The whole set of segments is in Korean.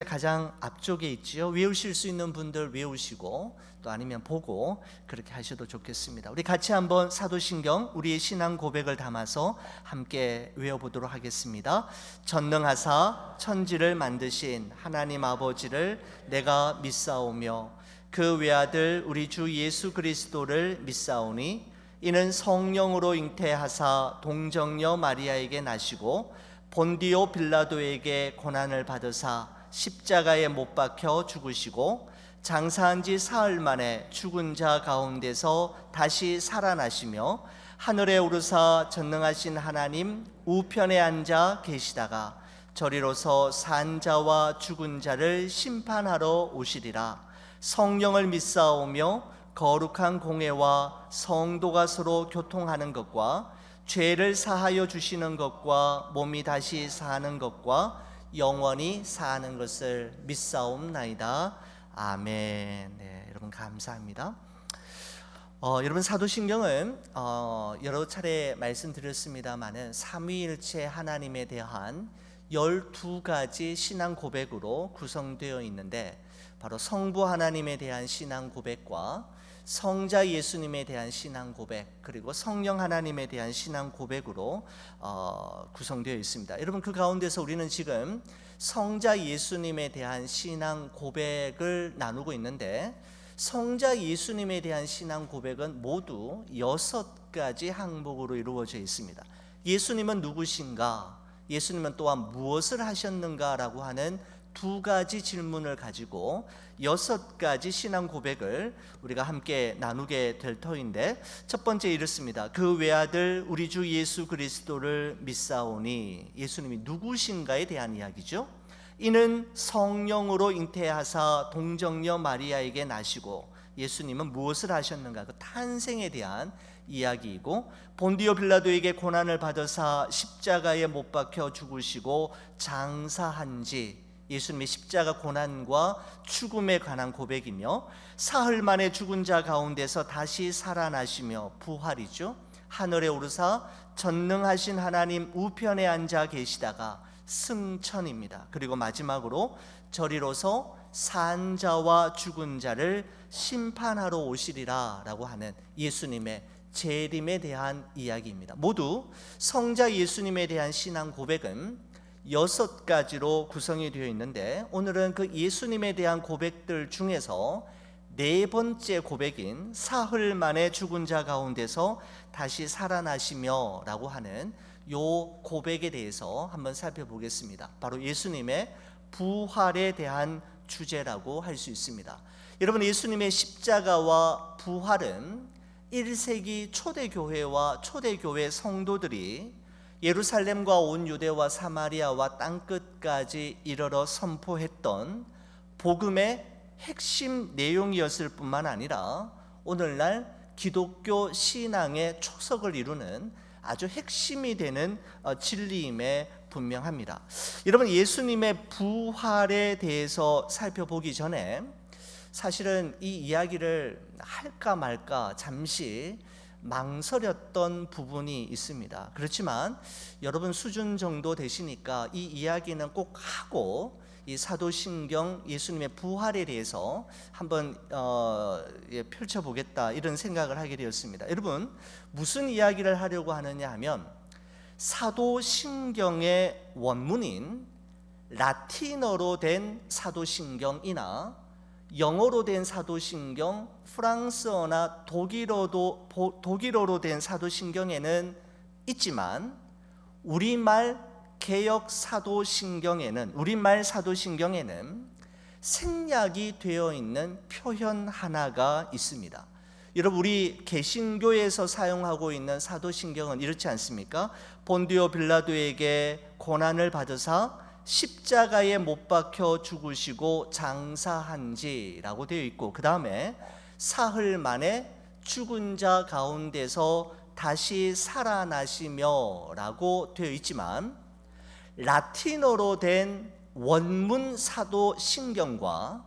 가장 앞쪽에 있지요. 외우실 수 있는 분들 외우시고 또 아니면 보고 그렇게 하셔도 좋겠습니다. 우리 같이 한번 사도신경 우리의 신앙 고백을 담아서 함께 외워보도록 하겠습니다. 전능하사 천지를 만드신 하나님 아버지를 내가 믿사오며 그 외아들 우리 주 예수 그리스도를 믿사오니 이는 성령으로 잉태하사 동정녀 마리아에게 나시고 본디오 빌라도에게 고난을 받으사 십자가에 못 박혀 죽으시고 장사한 지 사흘 만에 죽은 자 가운데서 다시 살아나시며 하늘에 오르사 전능하신 하나님 우편에 앉아 계시다가 저리로서 산 자와 죽은 자를 심판하러 오시리라. 성령을 믿사오며 거룩한 공회와 성도가 서로 교통하는 것과 죄를 사하여 주시는 것과 몸이 다시 사는 것과 영원히 사는 것을 믿사옵나이다. 아멘. 네, 여러분 감사합니다. 여러분 사도신경은 여러 차례 말씀드렸습니다마는 삼위일체 하나님에 대한 12가지 신앙 고백으로 구성되어 있는데 바로 성부 하나님에 대한 신앙 고백과 성자 예수님에 대한 신앙 고백 그리고 성령 하나님에 대한 신앙 고백으로 구성되어 있습니다. 여러분 그 가운데서 우리는 지금 성자 예수님에 대한 신앙 고백을 나누고 있는데 성자 예수님에 대한 신앙 고백은 모두 6가지 항목으로 이루어져 있습니다. 예수님은 누구신가? 예수님은 또한 무엇을 하셨는가라고 하는 2가지 질문을 가지고 6가지 신앙 고백을 우리가 함께 나누게 될 터인데 첫 번째 이렇습니다. 그 외아들 우리 주 예수 그리스도를 믿사오니 예수님이 누구신가에 대한 이야기죠. 이는 성령으로 잉태하사 동정녀 마리아에게 나시고 예수님은 무엇을 하셨는가 그 탄생에 대한 이야기이고 본디오 빌라도에게 고난을 받으사 십자가에 못 박혀 죽으시고 장사한 지 예수님의 십자가 고난과 죽음에 관한 고백이며 사흘 만에 죽은 자 가운데서 다시 살아나시며 부활이죠. 하늘에 오르사 전능하신 하나님 우편에 앉아 계시다가 승천입니다. 그리고 마지막으로 저리로서 산 자와 죽은 자를 심판하러 오시리라 라고 하는 예수님의 재림에 대한 이야기입니다. 모두 성자 예수님에 대한 신앙 고백은 6가지로 구성이 되어 있는데 오늘은 그 예수님에 대한 고백들 중에서 4번째 고백인 사흘 만에 죽은 자 가운데서 다시 살아나시며 라고 하는 요 고백에 대해서 한번 살펴보겠습니다. 바로 예수님의 부활에 대한 주제라고 할 수 있습니다. 여러분 예수님의 십자가와 부활은 1세기 초대교회와 초대교회 성도들이 예루살렘과 온 유대와 사마리아와 땅끝까지 이르러 선포했던 복음의 핵심 내용이었을 뿐만 아니라 오늘날 기독교 신앙의 초석을 이루는 아주 핵심이 되는 진리임에 분명합니다. 여러분 예수님의 부활에 대해서 살펴보기 전에 사실은 이 이야기를 할까 말까 잠시 망설였던 부분이 있습니다. 그렇지만 여러분 수준 정도 되시니까 이 이야기는 꼭 하고 이 사도신경 예수님의 부활에 대해서 한번 펼쳐보겠다 이런 생각을 하게 되었습니다. 여러분 무슨 이야기를 하려고 하느냐 하면 사도신경의 원문인 라틴어로 된 사도신경이나 영어로 된 사도신경, 프랑스어나 독일어로 된 사도신경에는 있지만 우리말 개역 사도신경에는 우리말 사도신경에는 생략이 되어 있는 표현 하나가 있습니다. 여러분 우리 개신교에서 사용하고 있는 사도신경은 이렇지 않습니까? 본디오 빌라도에게 고난을 받으사 십자가에 못 박혀 죽으시고 장사한 지라고 되어 있고 그 다음에 사흘 만에 죽은 자 가운데서 다시 살아나시며 라고 되어 있지만 라틴어로 된 원문 사도신경과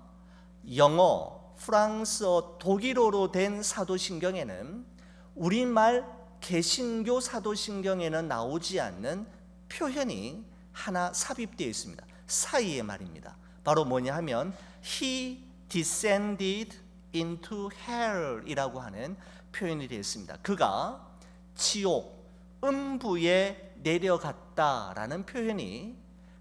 영어, 프랑스어, 독일어로 된 사도신경에는 우리말 개신교 사도신경에는 나오지 않는 표현이 하나 삽입되어 있습니다. 사이에 말입니다. 바로 뭐냐 하면 He descended into hell이라고 하는 표현이 되어 있습니다. 그가 지옥, 음부에 내려갔다라는 표현이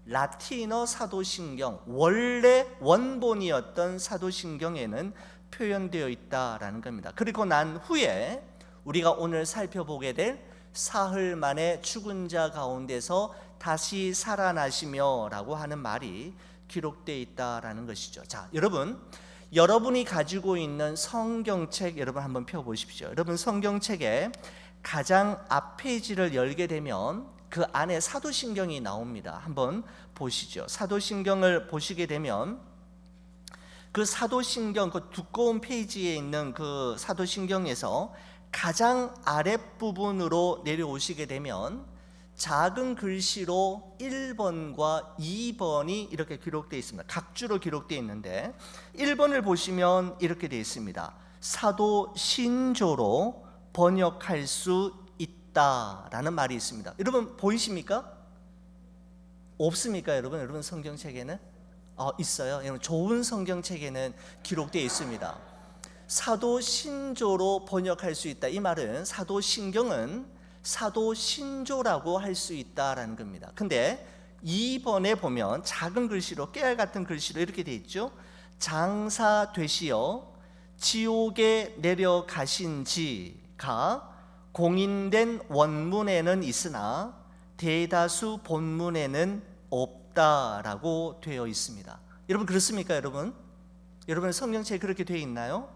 라틴어 사도신경, 원래 원본이었던 사도신경에는 표현되어 있다라는 겁니다. 그리고 난 후에 우리가 오늘 살펴보게 될 사흘 만에 죽은 자 가운데서 다시 살아나시며 라고 하는 말이 기록되어 있다라는 것이죠. 자, 여러분이 가지고 있는 성경책 여러분 한번 펴보십시오. 여러분 성경책에 가장 앞 페이지를 열게 되면 그 안에 사도신경이 나옵니다. 한번 보시죠. 사도신경을 보시게 되면 그 사도신경, 그 두꺼운 페이지에 있는 그 사도신경에서 가장 아랫부분으로 내려오시게 되면 작은 글씨로 1번과 2번이 이렇게 기록되어 있습니다. 각주로 기록되어 있는데 1번을 보시면 이렇게 되어 있습니다. 사도신조로 번역할 수 있다라는 말이 있습니다. 여러분 보이십니까? 없습니까? 여러분 성경책에는? 있어요. 여러분 좋은 성경책에는 기록되어 있습니다. 사도신조로 번역할 수 있다. 이 말은 사도신경은 사도신조라고 할 수 있다라는 겁니다. 근데 2번에 보면 작은 글씨로 깨알 같은 글씨로 이렇게 되어 있죠. 장사 되시어 지옥에 내려가신 지가 공인된 원문에는 있으나 대다수 본문에는 없다라고 되어 있습니다. 여러분 그렇습니까? 여러분 성경책에 그렇게 되어 있나요?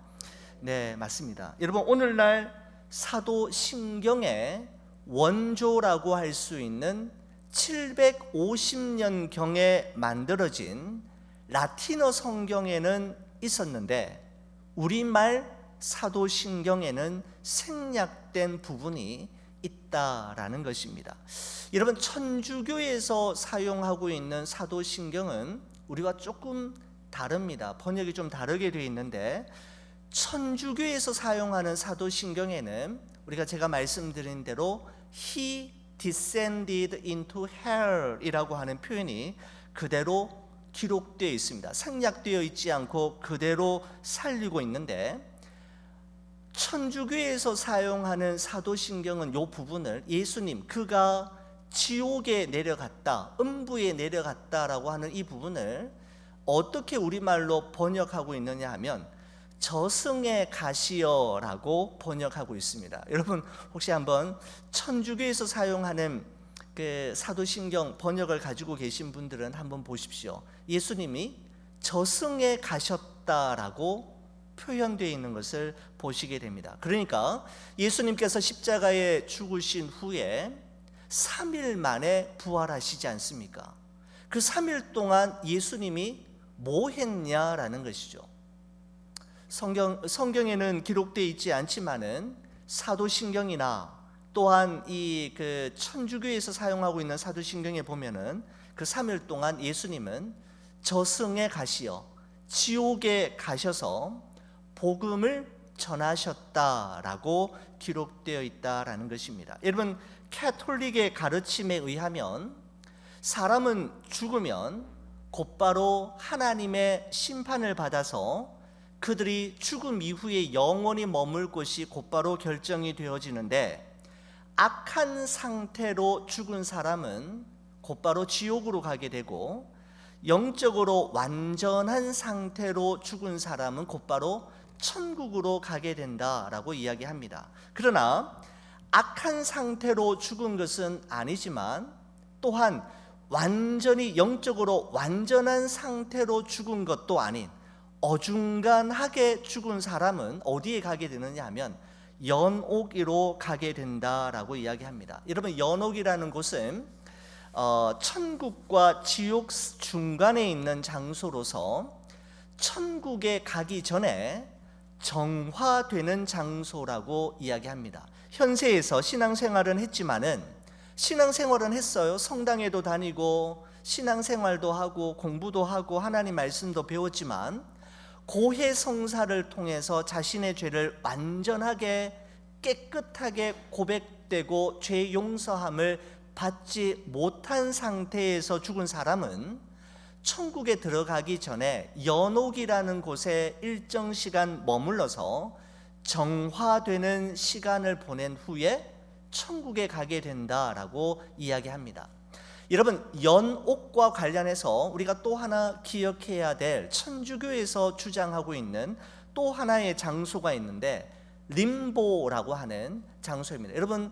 네, 맞습니다. 여러분 오늘날 사도신경의 원조라고 할 수 있는 750년경에 만들어진 라틴어 성경에는 있었는데 우리말 사도신경에는 생략된 부분이 있다라는 것입니다. 여러분 천주교에서 사용하고 있는 사도신경은 우리와 조금 다릅니다. 번역이 좀 다르게 되어 있는데 천주교에서 사용하는 사도신경에는 제가 말씀드린 대로 He descended into hell이라고 하는 표현이 그대로 기록되어 있습니다. 생략되어 있지 않고 그대로 살리고 있는데 천주교에서 사용하는 사도신경은 이 부분을 예수님 그가 지옥에 내려갔다, 음부에 내려갔다라고 하는 이 부분을 어떻게 우리말로 번역하고 있느냐 하면 저승에 가시어라고 번역하고 있습니다. 여러분 혹시 한번 천주교에서 사용하는 그 사도신경 번역을 가지고 계신 분들은 한번 보십시오. 예수님이 저승에 가셨다라고 표현되어 있는 것을 보시게 됩니다. 그러니까 예수님께서 십자가에 죽으신 후에 3일 만에 부활하시지 않습니까? 그 3일 동안 예수님이 뭐 했냐라는 것이죠. 성경에는 기록되어 있지 않지만은 사도신경이나 또한 이 그 천주교에서 사용하고 있는 사도신경에 보면은 그 3일 동안 예수님은 저승에 가시어 지옥에 가셔서 복음을 전하셨다라고 기록되어 있다라는 것입니다. 여러분 캐톨릭의 가르침에 의하면 사람은 죽으면 곧바로 하나님의 심판을 받아서 그들이 죽음 이후에 영원히 머물 곳이 곧바로 결정이 되어지는데 악한 상태로 죽은 사람은 곧바로 지옥으로 가게 되고 영적으로 완전한 상태로 죽은 사람은 곧바로 천국으로 가게 된다라고 이야기합니다. 그러나 악한 상태로 죽은 것은 아니지만 또한 완전히 영적으로 완전한 상태로 죽은 것도 아닌 어중간하게 죽은 사람은 어디에 가게 되느냐 하면 연옥으로 가게 된다라고 이야기합니다. 여러분 연옥이라는 곳은 천국과 지옥 중간에 있는 장소로서 천국에 가기 전에 정화되는 장소라고 이야기합니다. 현세에서 신앙생활은 했지만은 신앙생활은 했어요. 성당에도 다니고 신앙생활도 하고 공부도 하고 하나님 말씀도 배웠지만 고해 성사를 통해서 자신의 죄를 완전하게 깨끗하게 고백되고 죄 용서함을 받지 못한 상태에서 죽은 사람은 천국에 들어가기 전에 연옥이라는 곳에 일정 시간 머물러서 정화되는 시간을 보낸 후에 천국에 가게 된다라고 이야기합니다. 여러분, 연옥과 관련해서 우리가 또 하나 기억해야 될, 천주교에서 주장하고 있는 또 하나의 장소가 있는데 림보라고 하는 장소입니다. 여러분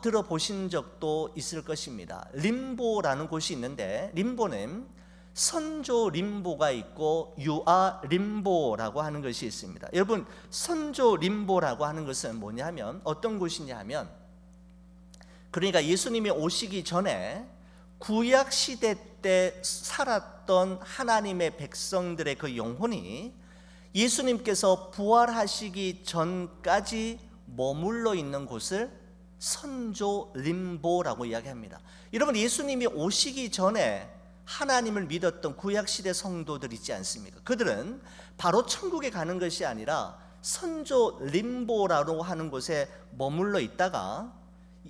들어보신 적도 있을 것입니다. 림보라는 곳이 있는데, 림보는 선조 림보가 있고 유아 림보라고 하는 것이 있습니다. 여러분, 선조 림보라고 하는 것은 뭐냐면 어떤 곳이냐 하면, 그러니까 예수님이 오시기 전에 구약 시대 때 살았던 하나님의 백성들의 그 영혼이 예수님께서 부활하시기 전까지 머물러 있는 곳을 선조 림보라고 이야기합니다. 여러분, 예수님이 오시기 전에 하나님을 믿었던 구약시대 성도들 있지 않습니까? 그들은 바로 천국에 가는 것이 아니라 선조 림보라고 하는 곳에 머물러 있다가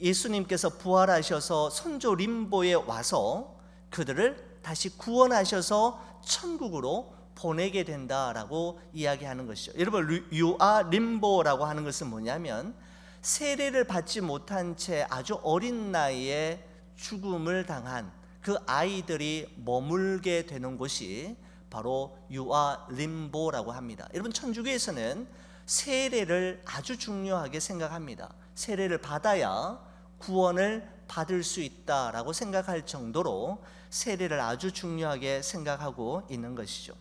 예수님께서 부활하셔서 선조 림보에 와서 그들을 다시 구원하셔서 천국으로 보내게 된다라고 이야기하는 것이죠. 여러분, 유아 림보라고 하는 것은 뭐냐면 세례를 받지 못한 채 아주 어린 나이에 죽음을 당한 그 아이들이 머물게 되는 곳이 바로 유아 림보라고 합니다. 여러분, 천주교에서는 세례를 아주 중요하게 생각합니다. 세례를 받아야 구원을 받을 수 있다라고 생각할 정도로 세례를 아주 중요하게 생각하고 있는 것이죠.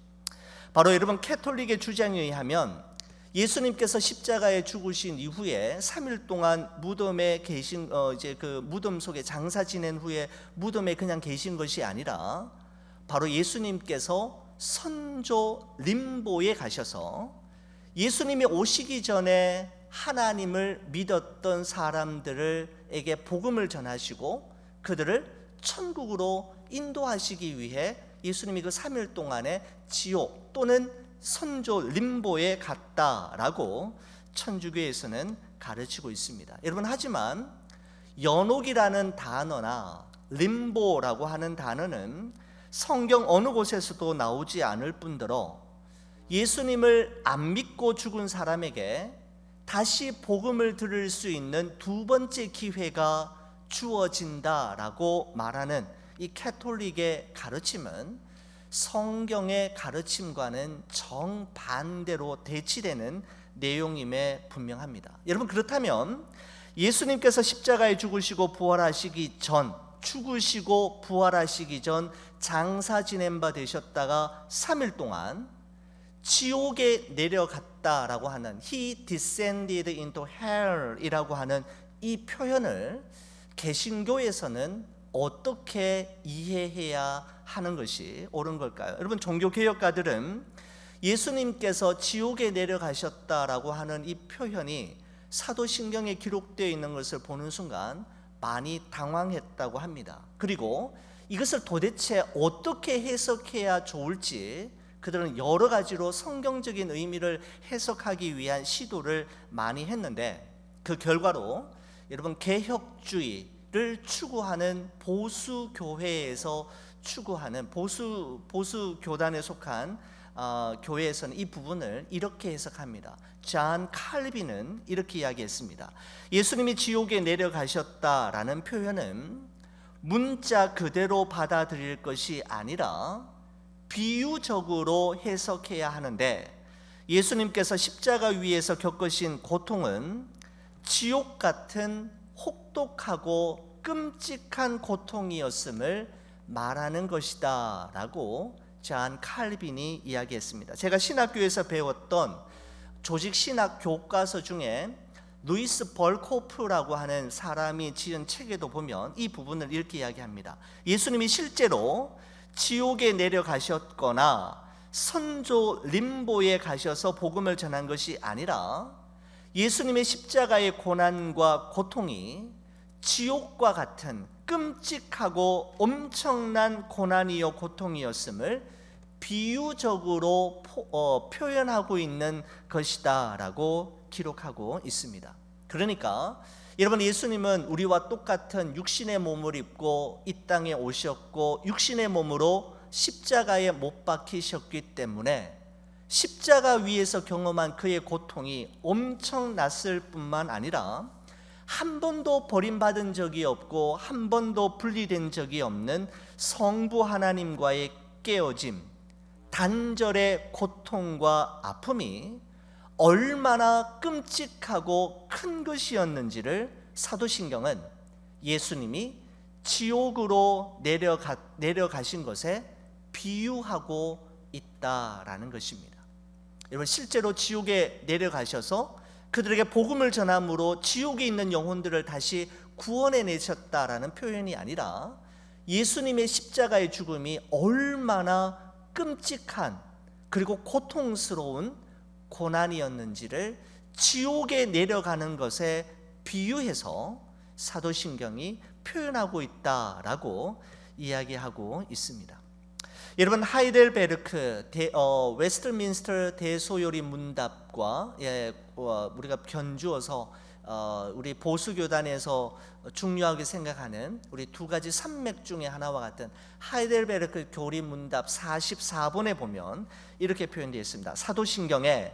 바로 여러분, 캐톨릭의 주장에 의하면 예수님께서 십자가에 죽으신 이후에 3일 동안 무덤에 계신 이제 그 무덤 속에 장사 지낸 후에 무덤에 그냥 계신 것이 아니라 바로 예수님께서 선조 림보에 가셔서 예수님이 오시기 전에 하나님을 믿었던 사람들에게 복음을 전하시고 그들을 천국으로 인도하시기 위해 예수님이 그 3일 동안에 지옥 또는 선조 림보에 갔다라고 천주교에서는 가르치고 있습니다. 여러분, 하지만 연옥이라는 단어나 림보라고 하는 단어는 성경 어느 곳에서도 나오지 않을 뿐더러 예수님을 안 믿고 죽은 사람에게 다시 복음을 들을 수 있는 두 번째 기회가 주어진다라고 말하는 이 캐톨릭의 가르침은 성경의 가르침과는 정반대로 대치되는 내용임에 분명합니다. 여러분, 그렇다면 예수님께서 십자가에 죽으시고 부활하시기 전, 죽으시고 부활하시기 전 장사 지낸 바 되셨다가 3일 동안 지옥에 내려갔다라고 하는 He descended into hell 이라고 하는 이 표현을 개신교에서는 어떻게 이해해야 하는 것이 옳은 걸까요? 여러분, 종교개혁가들은 예수님께서 지옥에 내려가셨다라고 하는 이 표현이 사도신경에 기록되어 있는 것을 보는 순간 많이 당황했다고 합니다. 그리고 이것을 도대체 어떻게 해석해야 좋을지 그들은 여러 가지로 성경적인 의미를 해석하기 위한 시도를 많이 했는데, 그 결과로 여러분, 개혁주의를 추구하는 보수 교회에서 추구하는 보수 교단에 속한 교회에서는 이 부분을 이렇게 해석합니다. 존 칼빈은 이렇게 이야기했습니다. 예수님이 지옥에 내려가셨다라는 표현은 문자 그대로 받아들일 것이 아니라 비유적으로 해석해야 하는데, 예수님께서 십자가 위에서 겪으신 고통은 지옥 같은 혹독하고 끔찍한 고통이었음을 말하는 것이다 라고 존 칼빈이 이야기했습니다. 제가 신학교에서 배웠던 조직 신학 교과서 중에 루이스 벌코프라고 하는 사람이 지은 책에도 보면 이 부분을 이렇게 이야기합니다. 예수님이 실제로 지옥에 내려가셨거나 선조 림보에 가셔서 복음을 전한 것이 아니라 예수님의 십자가의 고난과 고통이 지옥과 같은 끔찍하고 엄청난 고난이요 고통이었음을 비유적으로 표현하고 있는 것이다 라고 기록하고 있습니다. 그러니까 여러분, 예수님은 우리와 똑같은 육신의 몸을 입고 이 땅에 오셨고 육신의 몸으로 십자가에 못 박히셨기 때문에 십자가 위에서 경험한 그의 고통이 엄청났을 뿐만 아니라 한 번도 버림받은 적이 없고 한 번도 분리된 적이 없는 성부 하나님과의 깨어짐, 단절의 고통과 아픔이 얼마나 끔찍하고 큰 것이었는지를 사도신경은 예수님이 지옥으로 내려가신 것에 비유하고 있다라는 것입니다. 여러분, 실제로 지옥에 내려가셔서 그들에게 복음을 전함으로 지옥에 있는 영혼들을 다시 구원해내셨다라는 표현이 아니라 예수님의 십자가의 죽음이 얼마나 끔찍한 그리고 고통스러운 고난이었는지를 지옥에 내려가는 것에 비유해서 사도신경이 표현하고 있다라고 이야기하고 있습니다. 여러분, 하이델베르크 웨스트민스터 대소요리 문답과 우리가 견주어서 우리 보수교단에서 중요하게 생각하는 우리 두 가지 산맥 중에 하나와 같은 하이델베르크 교리 문답 44번에 보면 이렇게 표현되어 있습니다. 사도신경에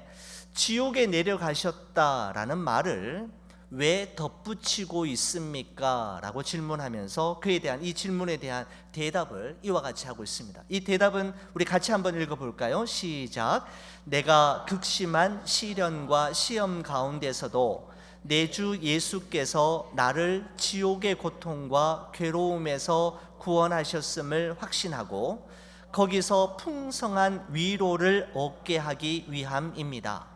지옥에 내려가셨다라는 말을 왜 덧붙이고 있습니까? 라고 질문하면서 이 질문에 대한 대답을 이와 같이 하고 있습니다. 이 대답은 우리 같이 한번 읽어볼까요? 시작. 내가 극심한 시련과 시험 가운데서도 내 주 예수께서 나를 지옥의 고통과 괴로움에서 구원하셨음을 확신하고 거기서 풍성한 위로를 얻게 하기 위함입니다.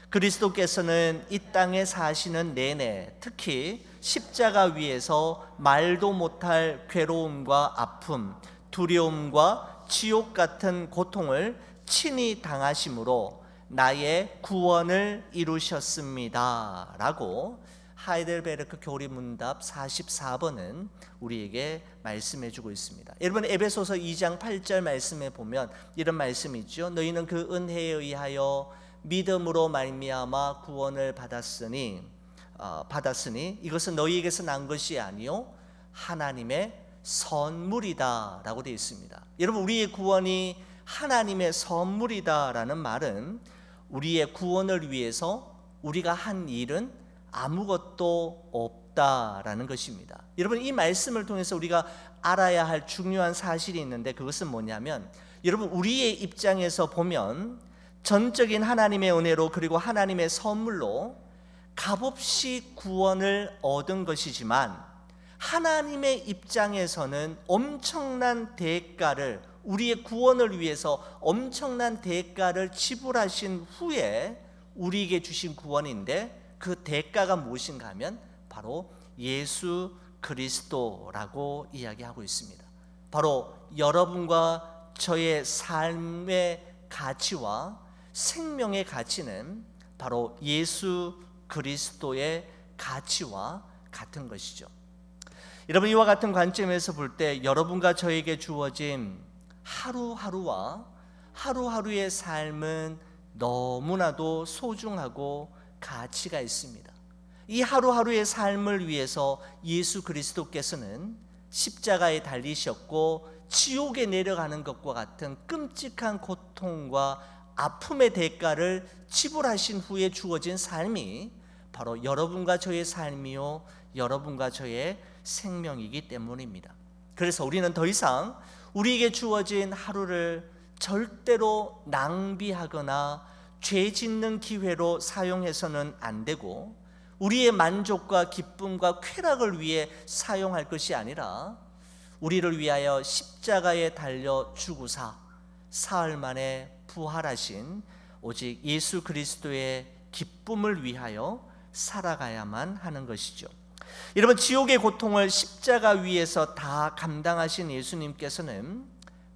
그리스도께서는 이 땅에 사시는 내내 특히 십자가 위에서 말도 못할 괴로움과 아픔, 두려움과 지옥 같은 고통을 친히 당하심으로 나의 구원을 이루셨습니다 라고 하이델베르크 교리문답 44번은 우리에게 말씀해 주고 있습니다. 여러분, 에베소서 2장 8절 말씀에 보면 이런 말씀이 있죠. 너희는 그 은혜에 의하여 믿음으로 말미암아 구원을 받았으니 이것은 너희에게서 난 것이 아니요 하나님의 선물이다 라고 되어 있습니다. 여러분, 우리의 구원이 하나님의 선물이다라는 말은 우리의 구원을 위해서 우리가 한 일은 아무것도 없다라는 것입니다. 여러분, 이 말씀을 통해서 우리가 알아야 할 중요한 사실이 있는데 그것은 뭐냐면, 여러분, 우리의 입장에서 보면 전적인 하나님의 은혜로 그리고 하나님의 선물로 값없이 구원을 얻은 것이지만 하나님의 입장에서는 엄청난 대가를, 우리의 구원을 위해서 엄청난 대가를 지불하신 후에 우리에게 주신 구원인데 그 대가가 무엇인가 하면 바로 예수 그리스도라고 이야기하고 있습니다. 바로 여러분과 저의 삶의 가치와 생명의 가치는 바로 예수 그리스도의 가치와 같은 것이죠. 여러분, 이와 같은 관점에서 볼 때 여러분과 저에게 주어진 하루하루와 하루하루의 삶은 너무나도 소중하고 가치가 있습니다. 이 하루하루의 삶을 위해서 예수 그리스도께서는 십자가에 달리셨고 지옥에 내려가는 것과 같은 끔찍한 고통과 아픔의 대가를 지불하신 후에 주어진 삶이 바로 여러분과 저의 삶이요 여러분과 저의 생명이기 때문입니다. 그래서 우리는 더 이상 우리에게 주어진 하루를 절대로 낭비하거나 죄 짓는 기회로 사용해서는 안 되고 우리의 만족과 기쁨과 쾌락을 위해 사용할 것이 아니라 우리를 위하여 십자가에 달려 죽으사 사흘 만에 부활하신 오직 예수 그리스도의 기쁨을 위하여 살아가야만 하는 것이죠. 여러분, 지옥의 고통을 십자가 위에서 다 감당하신 예수님께서는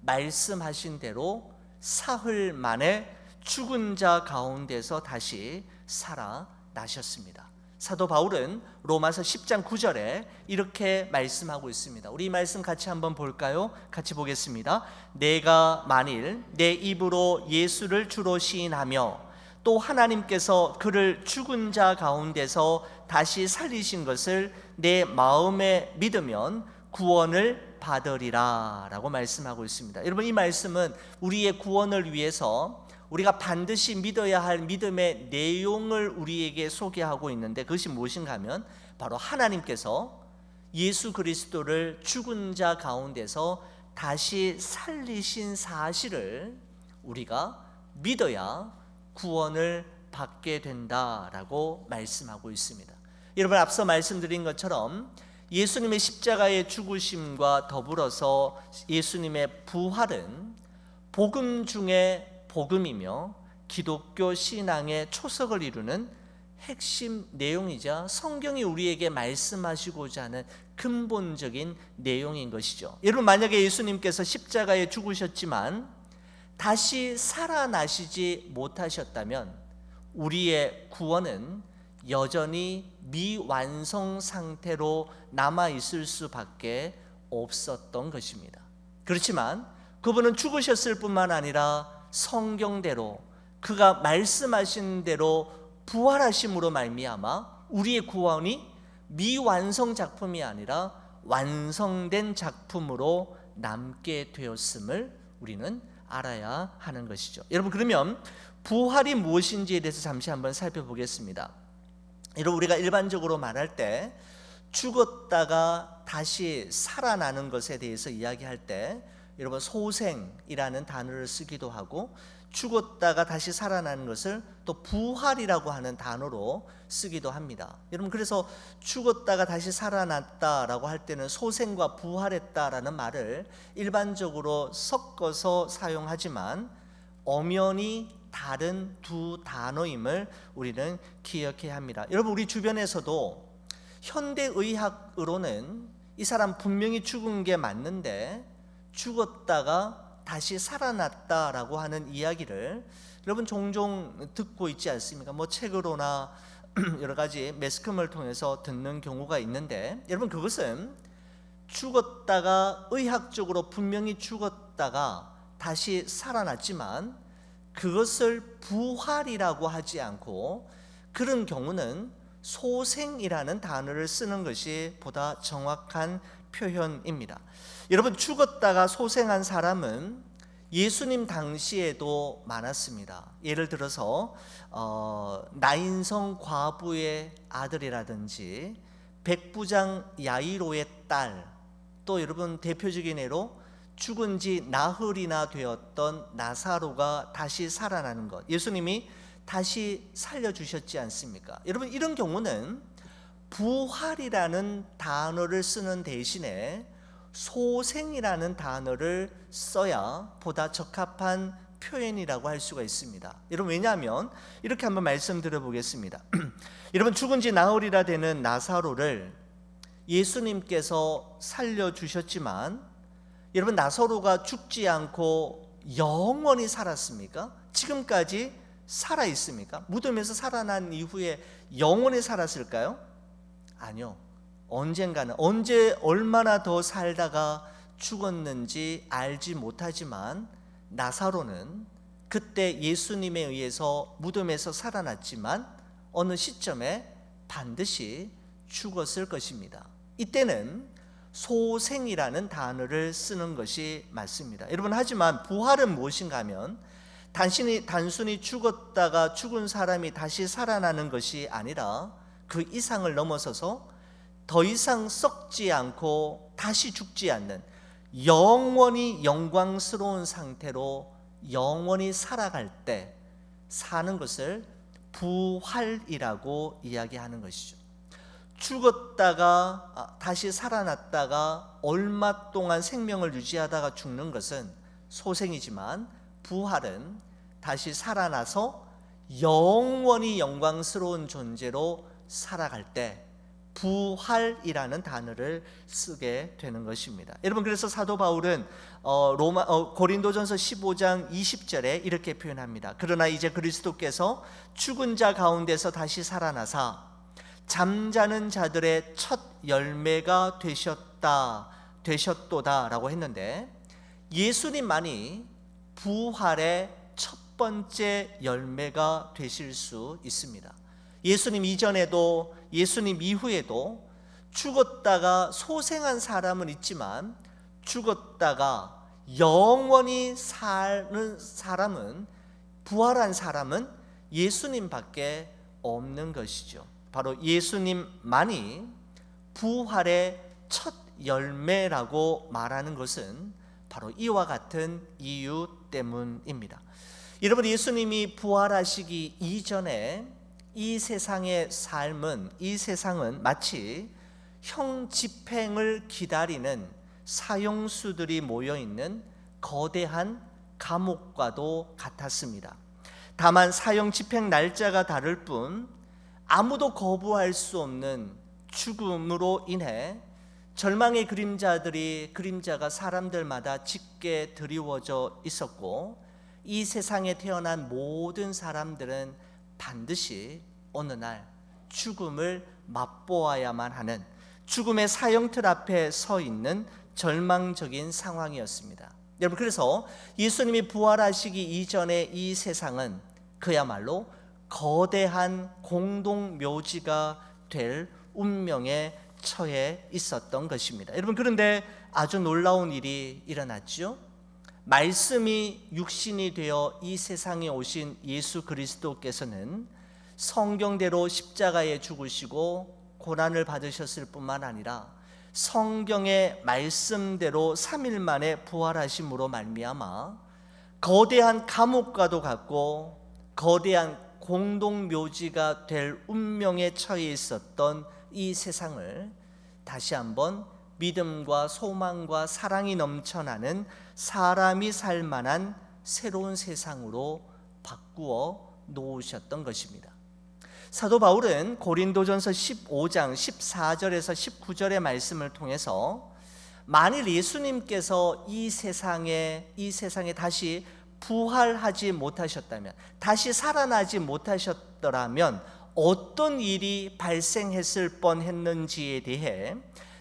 말씀하신 대로 사흘 만에 죽은 자 가운데서 다시 살아나셨습니다. 사도 바울은 로마서 10장 9절에 이렇게 말씀하고 있습니다. 우리 이 말씀 같이 한번 볼까요? 같이 보겠습니다. 내가 만일 내 입으로 예수를 주로 시인하며 또 하나님께서 그를 죽은 자 가운데서 다시 살리신 것을 내 마음에 믿으면 구원을 받으리라 라고 말씀하고 있습니다. 여러분, 이 말씀은 우리의 구원을 위해서 우리가 반드시 믿어야 할 믿음의 내용을 우리에게 소개하고 있는데, 그것이 무엇인가 하면 바로 하나님께서 예수 그리스도를 죽은 자 가운데서 다시 살리신 사실을 우리가 믿어야 구원을 받게 된다라고 말씀하고 있습니다. 여러분, 앞서 말씀드린 것처럼 예수님의 십자가의 죽으심과 더불어서 예수님의 부활은 복음 중에 복음이며 기독교 신앙의 초석을 이루는 핵심 내용이자 성경이 우리에게 말씀하시고자 하는 근본적인 내용인 것이죠. 여러분, 만약에 예수님께서 십자가에 죽으셨지만 다시 살아나시지 못하셨다면 우리의 구원은 여전히 미완성 상태로 남아있을 수밖에 없었던 것입니다. 그렇지만 그분은 죽으셨을 뿐만 아니라 성경대로 그가 말씀하신 대로 부활하심으로 말미암아 우리의 구원이 미완성 작품이 아니라 완성된 작품으로 남게 되었음을 우리는 알아야 하는 것이죠. 여러분, 그러면 부활이 무엇인지에 대해서 잠시 한번 살펴보겠습니다. 여러분, 우리가 일반적으로 말할 때 죽었다가 다시 살아나는 것에 대해서 이야기할 때 여러분, 소생이라는 단어를 쓰기도 하고 죽었다가 다시 살아나는 것을 또 부활이라고 하는 단어로 쓰기도 합니다. 여러분, 그래서 죽었다가 다시 살아났다라고 할 때는 소생과 부활했다라는 말을 일반적으로 섞어서 사용하지만 엄연히 다른 두 단어임을 우리는 기억해야 합니다. 여러분, 우리 주변에서도 현대의학으로는 이 사람 분명히 죽은 게 맞는데 죽었다가 다시 살아났다라고 하는 이야기를 여러분 종종 듣고 있지 않습니까? 뭐 책으로나 여러 가지 매스컴을 통해서 듣는 경우가 있는데, 여러분, 그것은 죽었다가 의학적으로 분명히 죽었다가 다시 살아났지만 그것을 부활이라고 하지 않고 그런 경우는 소생이라는 단어를 쓰는 것이 보다 정확한 표현입니다. 여러분, 죽었다가 소생한 사람은 예수님 당시에도 많았습니다. 예를 들어서 나인성 과부의 아들이라든지 백부장 야이로의 딸, 또 여러분 대표적인 예로 죽은 지 나흘이나 되었던 나사로가 다시 살아나는 것, 예수님이 다시 살려주셨지 않습니까? 여러분, 이런 경우는 부활이라는 단어를 쓰는 대신에 소생이라는 단어를 써야 보다 적합한 표현이라고 할 수가 있습니다. 여러분, 왜냐하면 이렇게 한번 말씀드려 보겠습니다. 여러분, 죽은 지 나흘이나 되는 나사로를 예수님께서 살려주셨지만 여러분, 나사로가 죽지 않고 영원히 살았습니까? 지금까지 살아 있습니까? 무덤에서 살아난 이후에 영원히 살았을까요? 아니요. 언젠가는, 언제 얼마나 더 살다가 죽었는지 알지 못하지만 나사로는 그때 예수님에 의해서 무덤에서 살아났지만 어느 시점에 반드시 죽었을 것입니다. 이때는 소생이라는 단어를 쓰는 것이 맞습니다. 여러분, 하지만 부활은 무엇인가 하면 단순히 죽었다가 죽은 사람이 다시 살아나는 것이 아니라 그 이상을 넘어서서 더 이상 썩지 않고 다시 죽지 않는 영원히 영광스러운 상태로 영원히 살아갈 때 사는 것을 부활이라고 이야기하는 것이죠. 죽었다가 다시 살아났다가 얼마 동안 생명을 유지하다가 죽는 것은 소생이지만 부활은 다시 살아나서 영원히 영광스러운 존재로 살아갈 때 부활이라는 단어를 쓰게 되는 것입니다. 여러분, 그래서 사도 바울은 고린도전서 15장 20절에 이렇게 표현합니다. 그러나 이제 그리스도께서 죽은 자 가운데서 다시 살아나사 잠자는 자들의 첫 열매가 되셨도다라고 했는데, 예수님만이 부활의 첫 번째 열매가 되실 수 있습니다. 예수님 이전에도 예수님 이후에도 죽었다가 소생한 사람은 있지만 죽었다가 영원히 사는 사람은, 부활한 사람은 예수님밖에 없는 것이죠. 바로 예수님만이 부활의 첫 열매라고 말하는 것은 바로 이와 같은 이유 때문입니다. 여러분, 예수님이 부활하시기 이전에 이 세상의 삶은, 이 세상은 마치 형 집행을 기다리는 사형수들이 모여있는 거대한 감옥과도 같았습니다. 다만 사형 집행 날짜가 다를 뿐 아무도 거부할 수 없는 죽음으로 인해 절망의 그림자가 사람들마다 짙게 드리워져 있었고, 이 세상에 태어난 모든 사람들은 반드시 어느 날 죽음을 맛보아야만 하는, 죽음의 사형틀 앞에 서 있는 절망적인 상황이었습니다. 여러분, 그래서 예수님이 부활하시기 이전에 이 세상은 그야말로 거대한 공동묘지가 될 운명에 처해 있었던 것입니다. 여러분, 그런데 아주 놀라운 일이 일어났죠. 말씀이 육신이 되어 이 세상에 오신 예수 그리스도께서는 성경대로 십자가에 죽으시고 고난을 받으셨을 뿐만 아니라 성경의 말씀대로 3일 만에 부활하심으로 말미암아 거대한 감옥과도 같고 거대한 공동묘지가 될 운명에 처해 있었던 이 세상을 다시 한번 믿음과 소망과 사랑이 넘쳐나는 사람이 살 만한 새로운 세상으로 바꾸어 놓으셨던 것입니다. 사도 바울은 고린도전서 15장 14절에서 19절의 말씀을 통해서 만일 예수님께서 이 세상에 다시 부활하지 못하셨다면, 다시 살아나지 못하셨더라면 어떤 일이 발생했을 뻔했는지에 대해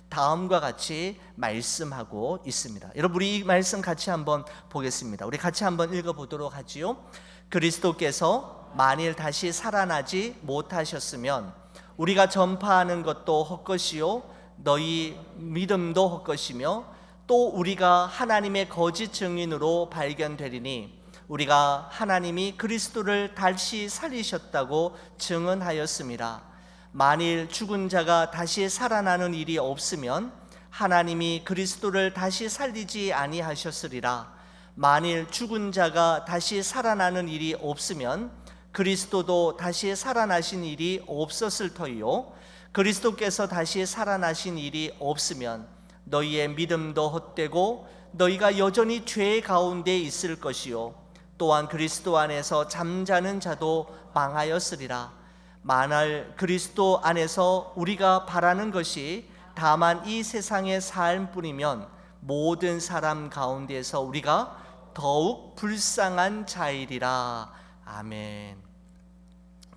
다음과 같이 말씀하고 있습니다. 여러분, 우리 이 말씀 같이 한번 보겠습니다. 우리 같이 한번 읽어보도록 하지요. 그리스도께서 만일 다시 살아나지 못하셨으면 우리가 전파하는 것도 헛것이요 너희 믿음도 헛것이며 또 우리가 하나님의 거짓 증인으로 발견되리니 우리가 하나님이 그리스도를 다시 살리셨다고 증언하였습니다. 만일 죽은 자가 다시 살아나는 일이 없으면 하나님이 그리스도를 다시 살리지 아니하셨으리라. 만일 죽은 자가 다시 살아나는 일이 없으면 그리스도도 다시 살아나신 일이 없었을 터이요 그리스도께서 다시 살아나신 일이 없으면 너희의 믿음도 헛되고 너희가 여전히 죄 가운데 있을 것이요 또한 그리스도 안에서 잠자는 자도 망하였으리라. 만일 그리스도 안에서 우리가 바라는 것이 다만 이 세상의 삶뿐이면 모든 사람 가운데서 우리가 더욱 불쌍한 자이리라. 아멘.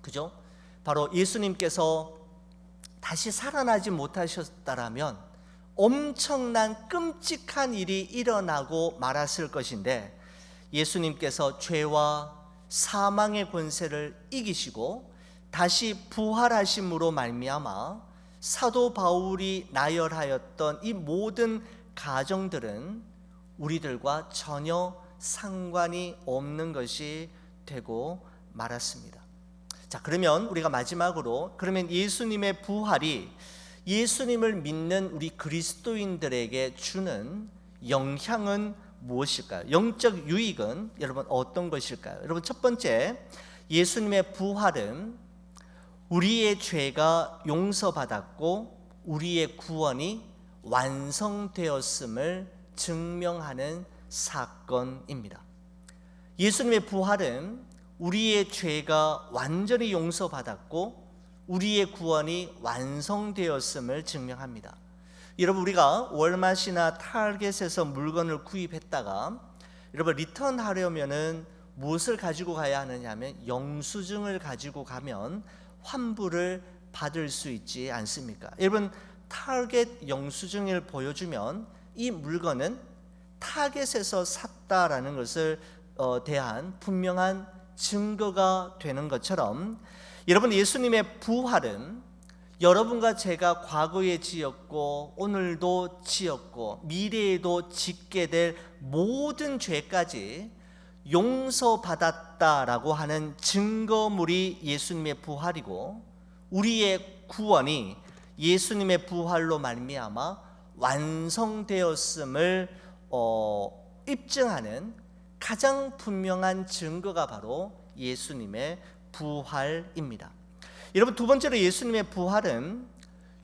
그죠? 바로 예수님께서 다시 살아나지 못하셨다라면 엄청난 끔찍한 일이 일어나고 말았을 것인데, 예수님께서 죄와 사망의 권세를 이기시고 다시 부활하심으로 말미암아 사도 바울이 나열하였던 이 모든 가정들은 우리들과 전혀 상관이 없는 것이 되고 말았습니다. 자, 그러면 우리가 마지막으로, 그러면 예수님의 부활이 예수님을 믿는 우리 그리스도인들에게 주는 영향은 무엇일까요? 영적 유익은 여러분 어떤 것일까요? 여러분, 첫 번째, 예수님의 부활은 우리의 죄가 용서받았고 우리의 구원이 완성되었음을 증명하는 사건입니다. 예수님의 부활은 우리의 죄가 완전히 용서받았고 우리의 구원이 완성되었음을 증명합니다. 여러분, 우리가 월마트나 타겟에서 물건을 구입했다가 여러분 리턴하려면은 무엇을 가지고 가야 하느냐 하면 영수증을 가지고 가면 환불을 받을 수 있지 않습니까? 여러분, 타겟 영수증을 보여주면 이 물건은 타겟에서 샀다라는 것을 대한 분명한 증거가 되는 것처럼, 여러분, 예수님의 부활은 여러분과 제가 과거에 지었고 오늘도 지었고 미래에도 짓게 될 모든 죄까지 용서받았다라고 하는 증거물이 예수님의 부활이고, 우리의 구원이 예수님의 부활로 말미암아 완성되었음을 입증하는 가장 분명한 증거가 바로 예수님의 부활입니다. 여러분, 두 번째로 예수님의 부활은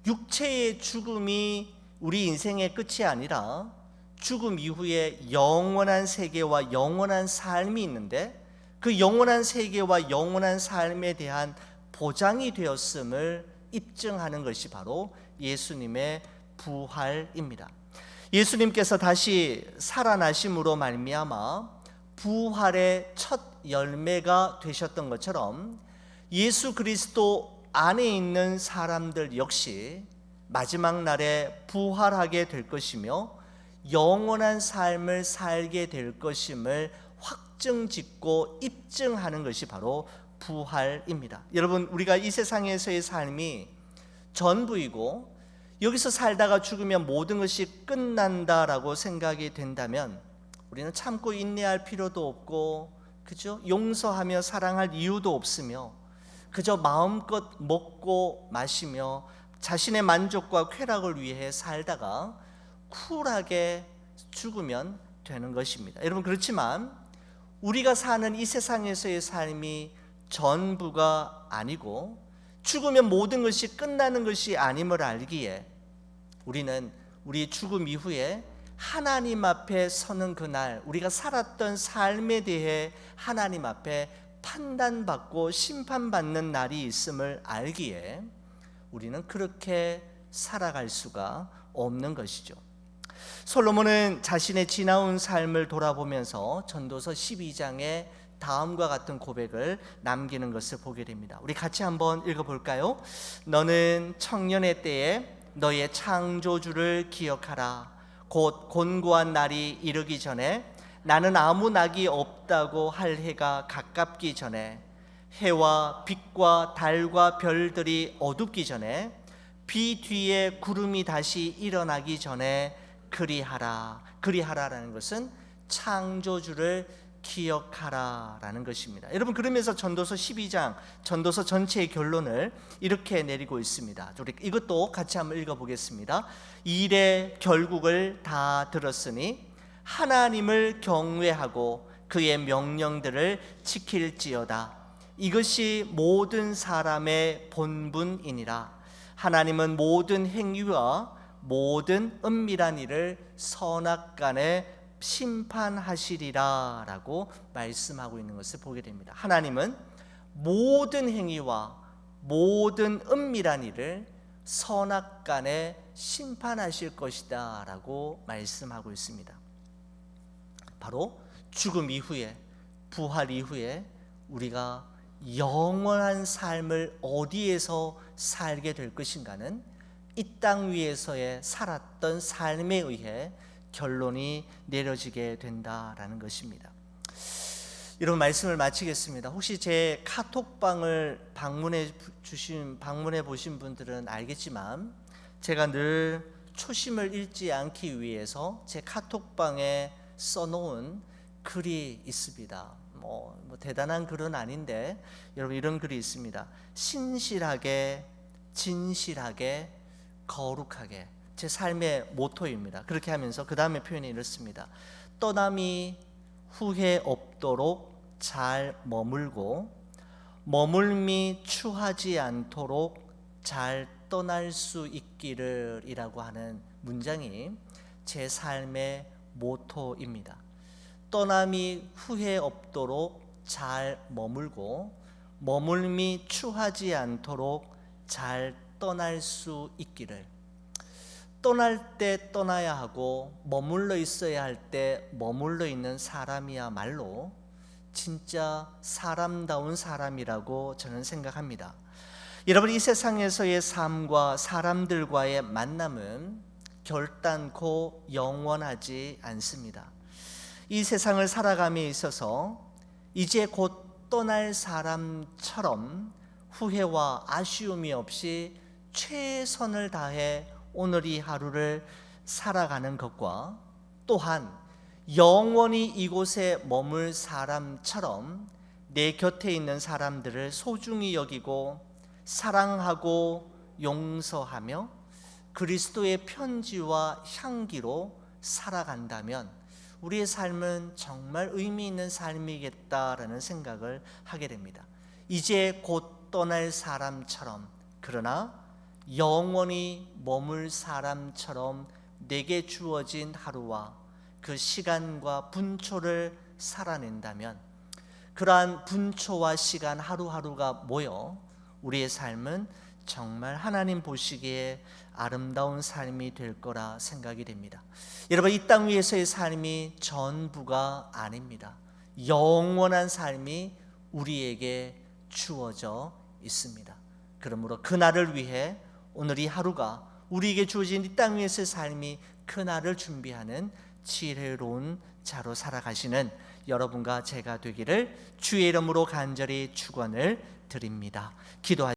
육체의 죽음이 우리 인생의 끝이 아니라 죽음 이후에 영원한 세계와 영원한 삶이 있는데, 그 영원한 세계와 영원한 삶에 대한 보장이 되었음을 입증하는 것이 바로 예수님의 부활입니다. 예수님께서 다시 살아나심으로 말미암아 부활의 첫 열매가 되셨던 것처럼 예수 그리스도 안에 있는 사람들 역시 마지막 날에 부활하게 될 것이며 영원한 삶을 살게 될 것임을 확증짓고 입증하는 것이 바로 부활입니다. 여러분, 우리가 이 세상에서의 삶이 전부이고 여기서 살다가 죽으면 모든 것이 끝난다라고 생각이 된다면 우리는 참고 인내할 필요도 없고, 그죠? 용서하며 사랑할 이유도 없으며 그저 마음껏 먹고 마시며 자신의 만족과 쾌락을 위해 살다가 쿨하게 죽으면 되는 것입니다. 여러분, 그렇지만 우리가 사는 이 세상에서의 삶이 전부가 아니고 죽으면 모든 것이 끝나는 것이 아님을 알기에 우리는 우리 죽음 이후에 하나님 앞에 서는 그날, 우리가 살았던 삶에 대해 하나님 앞에 판단받고 심판받는 날이 있음을 알기에 우리는 그렇게 살아갈 수가 없는 것이죠. 솔로몬은 자신의 지나온 삶을 돌아보면서 전도서 12장에 다음과 같은 고백을 남기는 것을 보게 됩니다. 우리 같이 한번 읽어볼까요? 너는 청년의 때에 너의 창조주를 기억하라. 곧 곤고한 날이 이르기 전에, 나는 아무 낙이 없다고 할 해가 가깝기 전에, 해와 빛과 달과 별들이 어둡기 전에, 비 뒤에 구름이 다시 일어나기 전에 그리하라. 그리하라라는 것은 창조주를 기억하라라는 것입니다. 여러분, 그러면서 전도서 12장, 전도서 전체의 결론을 이렇게 내리고 있습니다. 우리 이것도 같이 한번 읽어보겠습니다. 일의 결국을 다 들었으니 하나님을 경외하고 그의 명령들을 지킬지어다. 이것이 모든 사람의 본분이니라. 하나님은 모든 행위와 모든 은밀한 일을 선악간에 심판하시리라 라고 말씀하고 있는 것을 보게 됩니다. 하나님은 모든 행위와 모든 은밀한 일을 선악간에 심판하실 것이다 라고 말씀하고 있습니다. 바로 죽음 이후에, 부활 이후에 우리가 영원한 삶을 어디에서 살게 될 것인가는 이 땅 위에서의 살았던 삶에 의해 결론이 내려지게 된다라는 것입니다. 이런 말씀을 마치겠습니다. 혹시 제 카톡방을 방문해 보신 분들은 알겠지만 제가 늘 초심을 잃지 않기 위해서 제 카톡방에 써놓은 글이 있습니다. 뭐 대단한 글은 아닌데 여러분, 이런 글이 있습니다. 신실하게, 진실하게, 거룩하게. 제 삶의 모토입니다. 그렇게 하면서 그 다음에 표현이 이렇습니다. 떠남이 후회 없도록 잘 머물고 머물미 추하지 않도록 잘 떠날 수 있기를 이라고 하는 문장이 제 삶의 모토입니다. 떠남이 후회 없도록 잘 머물고 머물미 추하지 않도록 잘 떠날 수 있기를. 떠날 때 떠나야 하고 머물러 있어야 할 때 머물러 있는 사람이야말로 진짜 사람다운 사람이라고 저는 생각합니다. 여러분, 이 세상에서의 삶과 사람들과의 만남은 결단코 영원하지 않습니다. 이 세상을 살아감에 있어서 이제 곧 떠날 사람처럼 후회와 아쉬움이 없이 최선을 다해 오늘 이 하루를 살아가는 것과 또한 영원히 이곳에 머물 사람처럼 내 곁에 있는 사람들을 소중히 여기고 사랑하고 용서하며 그리스도의 편지와 향기로 살아간다면 우리의 삶은 정말 의미 있는 삶이겠다라는 생각을 하게 됩니다. 이제 곧 떠날 사람처럼, 그러나 영원히 머물 사람처럼 내게 주어진 하루와 그 시간과 분초를 살아낸다면, 그러한 분초와 시간 하루하루가 모여 우리의 삶은 정말 하나님 보시기에 아름다운 삶이 될 거라 생각이 됩니다. 여러분, 이 땅 위에서의 삶이 전부가 아닙니다. 영원한 삶이 우리에게 주어져 있습니다. 그러므로 그날을 위해 오늘 이 하루가 우리에게 주어진 이 땅 위에서의 삶이 그날을 준비하는 지혜로운 자로 살아가시는 여러분과 제가 되기를 주의 이름으로 간절히 축원을 드립니다. 기도하시겠습니다.